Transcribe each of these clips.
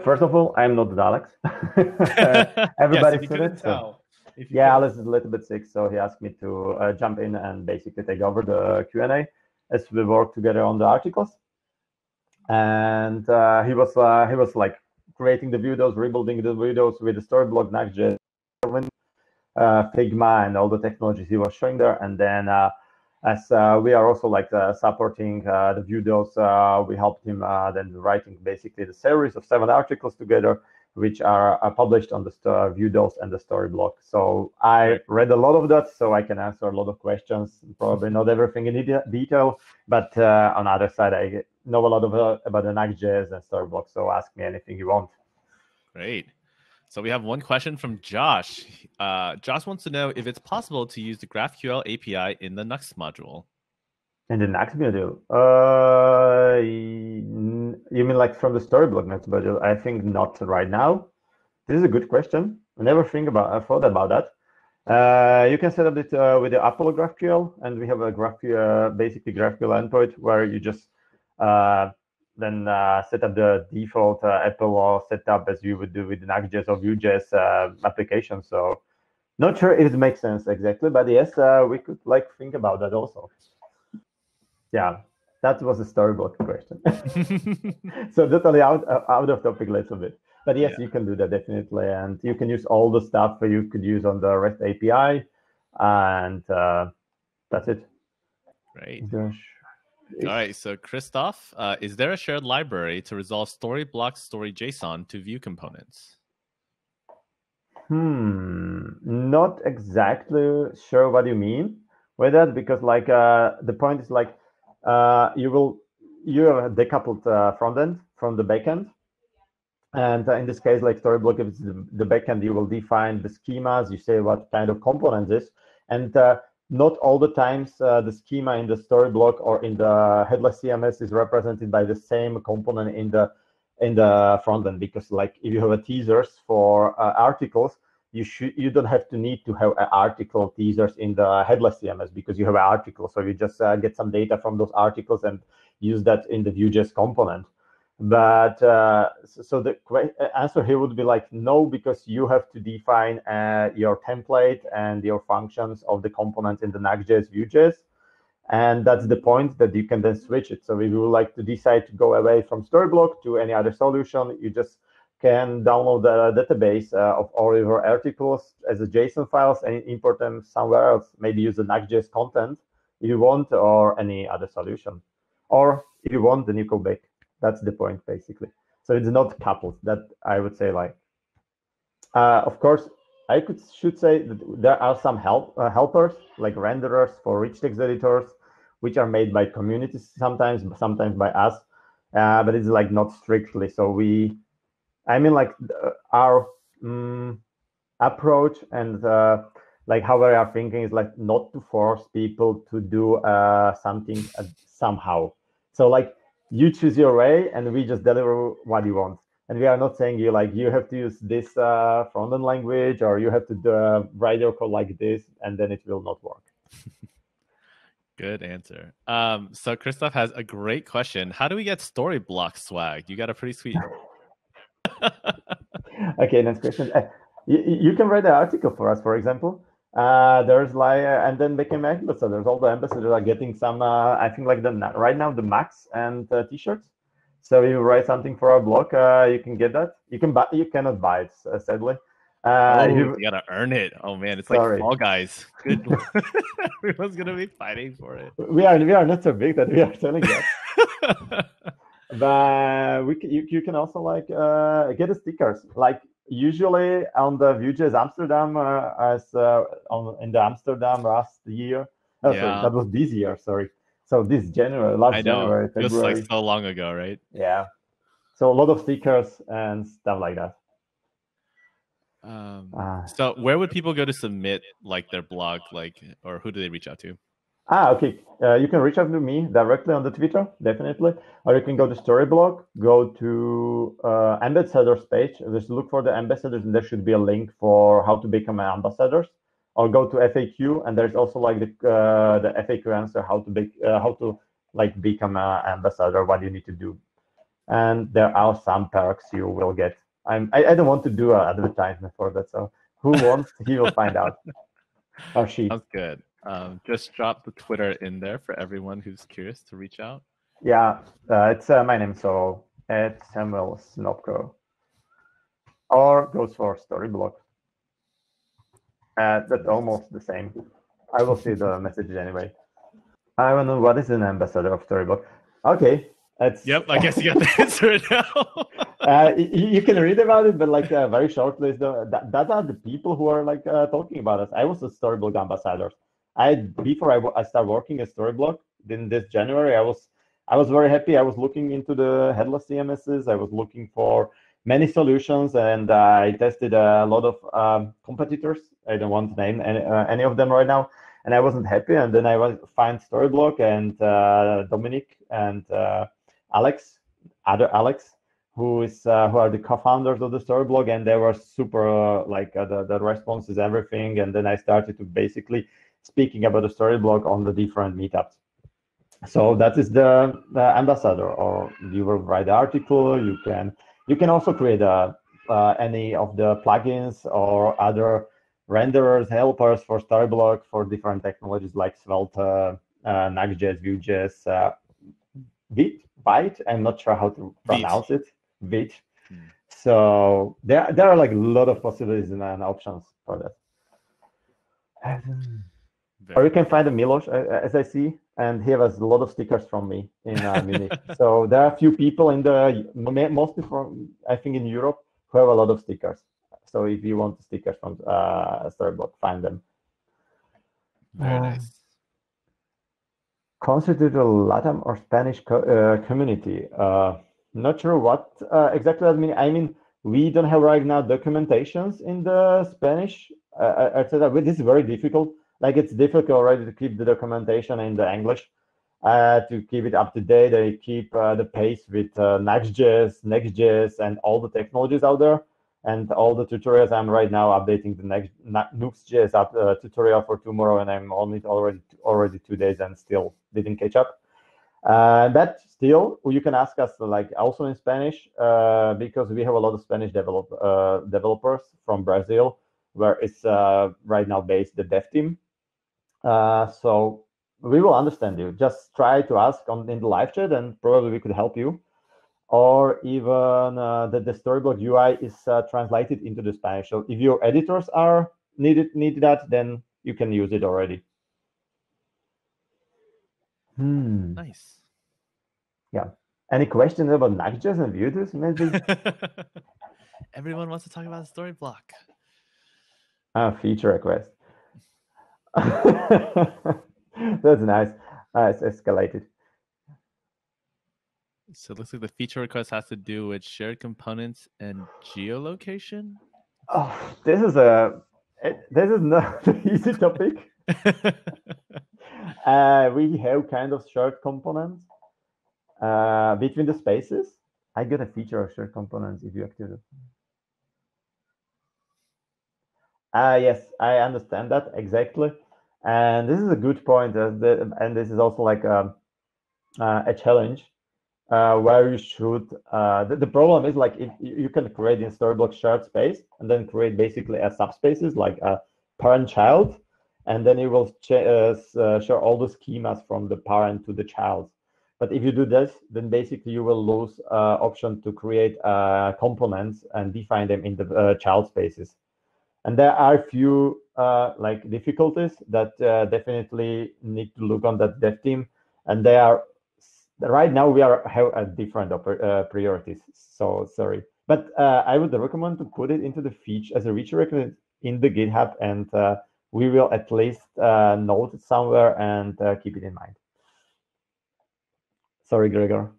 First of all, I'm not Alex. Everybody yes, said it. So. Yeah, Alice is a little bit sick, so he asked me to jump in and basically take over the Q&A as we work together on the articles. And he was like creating the videos, rebuilding the videos with the Storyblock Next.js, Figma, and all the technologies he was showing there. And then as we are also like supporting the videos, we helped him then writing basically the series of 7 articles together, which are published on the videos and the Storyblock. So I read a lot of that, so I can answer a lot of questions. Probably not everything in detail, but on the other side, I know a lot about the Next.js and Storyblock. So ask me anything you want. Great. So we have one question from Josh. Josh wants to know if it's possible to use the GraphQL API in the Nuxt module. In the Nuxt module? You mean like from the Storyblock Nuxt module? I think not right now. This is a good question. I never thought about that. You can set up it with the Apollo GraphQL, and we have a GraphQL, basically GraphQL endpoint where you just then set up the default Apollo setup as you would do with the Nuxt.js or Vue.js application. So not sure if it makes sense exactly, but yes, we could like think about that also. Yeah, that was a Storyblock question. So totally out of topic a little bit. But yes, you can do that definitely. And you can use all the stuff that you could use on the REST API. And that's it. Great. All right, so Christoph, is there a shared library to resolve Storyblock Story JSON to Vue components? Not exactly sure what you mean with that, because like the point is like you have a decoupled front end from the backend. And in this case, like Storyblock, if it's the backend, you will define the schemas, you say what kind of components is. And not all the times the schema in the Storyblock or in the headless CMS is represented by the same component in the front end, because like if you have a teasers for articles, you don't have to need to have an article teasers in the headless CMS because you have an article. So you just get some data from those articles and use that in the Vue.js component. But so the answer here would be like no, because you have to define your template and your functions of the components in the Nuxt.js, Vue.js. And that's the point that you can then switch it. So if you would like to decide to go away from Storyblock to any other solution, you just can download the database of all your articles as a JSON files and import them somewhere else. Maybe use the Nuxt.js content if you want, or any other solution. Or if you want, then you go back. That's the point, basically. So it's not coupled. That I would say, like, of course, I should say that there are some helpers, like renderers for rich text editors, which are made by communities sometimes by us, but it's like not strictly. So like our approach and like how we are thinking is like not to force people to do something somehow. So like you choose your way and we just deliver what you want. And we are not saying you have to use this front-end language, or you have to write your code like this, and then it will not work. Good answer. So Christoph has a great question. How do we get Storyblock SWAG? You got a pretty sweet... Okay, next question. You can write an article for us, for example. There's like, and then became ambassadors. All the ambassadors are getting some, I think like right now the Max and t-shirts. So if you write something for our blog, you can get that. You cannot buy it, sadly. You gotta earn it. Oh man, it's like Fall Guys. Good. Everyone's gonna be fighting for it. We are not so big that we are selling that. But you can also like get the stickers. Like usually on the Vuejs Amsterdam, in the Amsterdam last year. Sorry, that was this year. Sorry. So this January, January, February. Feels like so long ago, right? Yeah. So a lot of stickers and stuff like that. So where would people go to submit like their blog, or who do they reach out to? Okay. You can reach out to me directly on the Twitter, definitely. Or you can go to Storyblock, go to ambassadors page. Just look for the ambassadors, and there should be a link for how to become an ambassador. Or go to FAQ, and there's also like the FAQ answer how to become an ambassador, what you need to do. and there are some perks you will get. I don't want to do an advertisement for that, so who wants, he will find out. Or she. Sounds good. Just drop the Twitter in there for everyone who's curious to reach out. Yeah, it's my name, so it's Samuel Snopko. Or goes for Storyblock. That's almost the same. I will see the messages anyway. I don't know what is an ambassador of Storyblock. Okay. Yep, I guess you got the answer now. You can read about it, but like very shortly, that are the people who are like talking about us. I was a Storyblock ambassador. Before I started working at Storyblock in this January, I was very happy. I was looking into the headless CMSs. I was looking for many solutions, and I tested a lot of competitors. I don't want to name any of them right now, and I wasn't happy. And then I find Storyblock and Dominic and Alex, who are the co-founders of the Storyblock, and they were super the response is everything. And then I started to basically speaking about the Storyblock on the different meetups. So that is the ambassador, or you will write the article. You can also create any of the plugins or other renderers, helpers for Storyblock for different technologies like Svelte, nuxt.js, Vue.js, Vite. I'm not sure how to pronounce it. Vite. So there are like a lot of possibilities and options for that. Or you can find a Milos, as I see, and he has a lot of stickers from me in Munich. So there are a few people mostly from, I think, in Europe, who have a lot of stickers. So if you want stickers from Storyblock, find them. Very nice. Constitute a Latam or Spanish community. Not sure what exactly that means. I mean, we don't have right now documentations in the Spanish. This is very difficult. Like, it's difficult already to keep the documentation in the English, to keep it up to date. They keep the pace with nuxt.js, next.js, and all the technologies out there, and all the tutorials. I'm right now updating the nuxt.js tutorial for tomorrow, and I'm on it already 2 days and still didn't catch up. But still, you can ask us like also in Spanish, because we have a lot of Spanish developers from Brazil, where it's right now based the dev team. So we will understand you. Just try to ask in the live chat, and probably we could help you. Or even the Storyblock UI is translated into the Spanish. So if your editors are need that, then you can use it already. Nice. Yeah. Any questions about nuxt.js and Vue.js, maybe? Everyone wants to talk about Storyblock. Feature request. That's nice. It's escalated. So it looks like the feature request has to do with shared components and geolocation. Oh, this is not an easy topic. We have kind of shared components between the spaces. I get a feature of shared components if you activate it. Yes, I understand that exactly. And this is a good point. And this is also like a challenge where you should. The problem is like if you can create in Storyblock shared space and then create basically a subspaces like a parent-child, and then you will share all the schemas from the parent to the child. But if you do this, then basically you will lose option to create components and define them in the child spaces. And there are a few like difficulties that definitely need to look on that dev team. And they are right now we have different priorities. So sorry, but I would recommend to put it into the feature as a feature request in the GitHub, and we will at least note it somewhere and keep it in mind. Sorry, Gregor.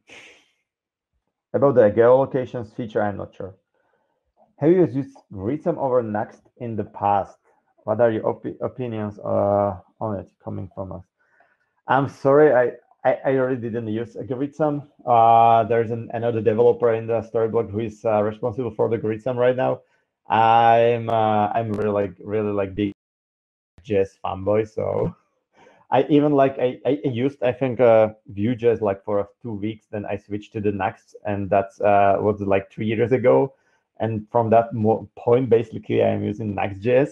About the geolocations feature, I'm not sure. Have you used Gridsome over Nuxt in the past? What are your opinions on it coming from us? I'm sorry, I already didn't use Gridsome. There's another developer in the Storyblock who is responsible for the Gridsome right now. I'm really like big JS fanboy, so I even like I used, I think, Vue.js like for 2 weeks. Then I switched to the Nuxt, and that's was like 3 years ago. And from that point, basically, I'm using Nuxt.js.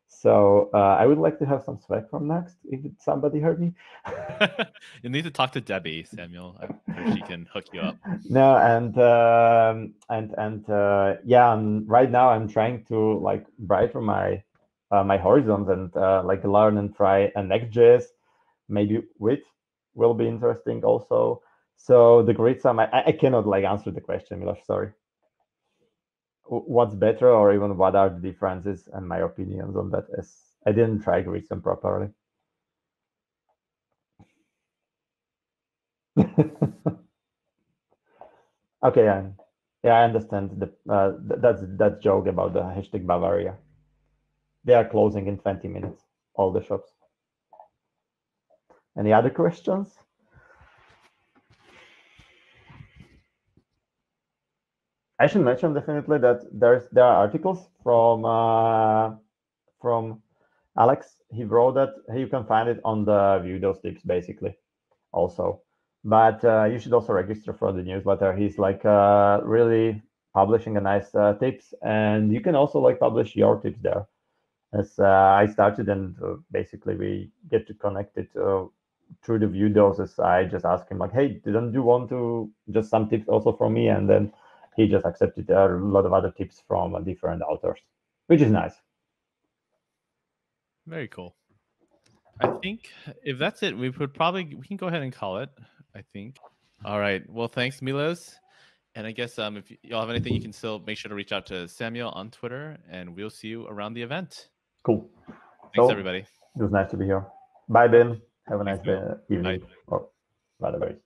So I would like to have some swag from Nuxt if somebody heard me. You need to talk to Debbie, Samuel. I'm sure she can hook you up. No, and yeah, and right now I'm trying to like brighten my my horizons and like learn and try a Next.js, maybe with will be interesting also. So the Gridsome, I cannot like answer the question, Miloš, sorry. What's better, or even what are the differences and my opinions on that, as I didn't try Gridsome properly. Okay, yeah, I understand that joke about the hashtag Bavaria. They are closing in 20 minutes, all the shops. Any other questions? I should mention definitely that there are articles from Alex. He wrote that you can find it on the View Those Tips basically also. But you should also register for the newsletter. He's like really publishing a nice tips, and you can also like publish your tips there. As I started, and basically we get to connect it through the View doses. I just asked him like, hey, didn't you want to just some tips also from me? And then he just accepted a lot of other tips from different authors, which is nice. Very cool. I think if that's it, we can go ahead and call it, I think. All right. Well, thanks, Milos. And I guess if y'all have anything, you can still make sure to reach out to Samuel on Twitter, and we'll see you around the event. Cool. Thanks, everybody. It was nice to be here. Bye, Ben. Have a nice day, evening, Bye. or whatever.